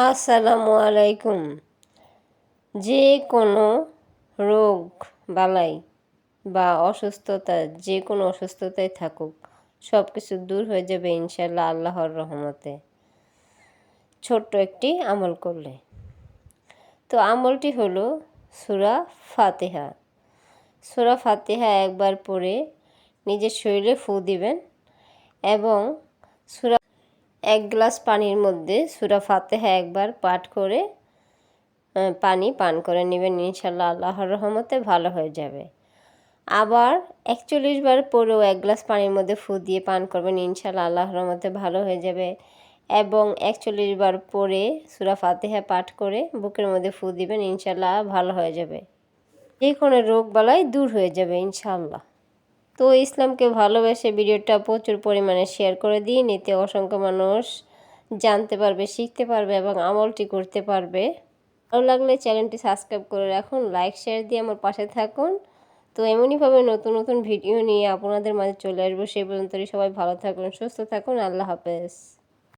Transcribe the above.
আসসালামু আলাইকুম। যে কোনো রোগ বালাই বা অসুস্থতা, যে কোনো অসুস্থতায় থাকুক, সব কিছু দূর হয়ে যাবে ইনশাল্লাহ আল্লাহর রহমতে, ছোট্ট একটি আমল করলে। তো আমলটি হলো সূরা ফাতিহা। সূরা ফাতিহা একবার পড়ে নিজের শরীরে ফু দিবেন এবং এক গ্লাস পানির মধ্যে সূরা ফাতিহা একবার পাঠ করে পানি পান করে নেবেন, ইনশাল্লাহ আল্লাহর রহমতে ভালো হয়ে যাবে। আবার 41 বার পরেও এক গ্লাস পানির মধ্যে ফু দিয়ে পান করবেন, ইনশাল্লাহ আল্লাহর রহমতে ভালো হয়ে যাবে। এবং 41 বার পরে সূরা ফাতিহা পাঠ করে বুকের মধ্যে ফু দিবেন, ইনশাল্লাহ ভালো হয়ে যাবে। যে কোনো রোগ বালাই দূর হয়ে যাবে ইনশাল্লাহ। তো ইসলামকে ভালোবেসে ভিডিওটা প্রচুর পরিমাণে শেয়ার করে দিন, এতে অসংখ্য মানুষ জানতে পারবে, শিখতে পারবে এবং আমলটি করতে পারবে। ভালো লাগলে চ্যানেলটি সাবস্ক্রাইব করে রাখুন, লাইক শেয়ার দিয়ে আমার পাশে থাকুন। তো এমনইভাবে নতুন নতুন ভিডিও নিয়ে আপনাদের মাঝে চলে আসবো। সেই পর্যন্ত সবাই ভালো থাকুন, সুস্থ থাকুন। আল্লাহ হাফেজ।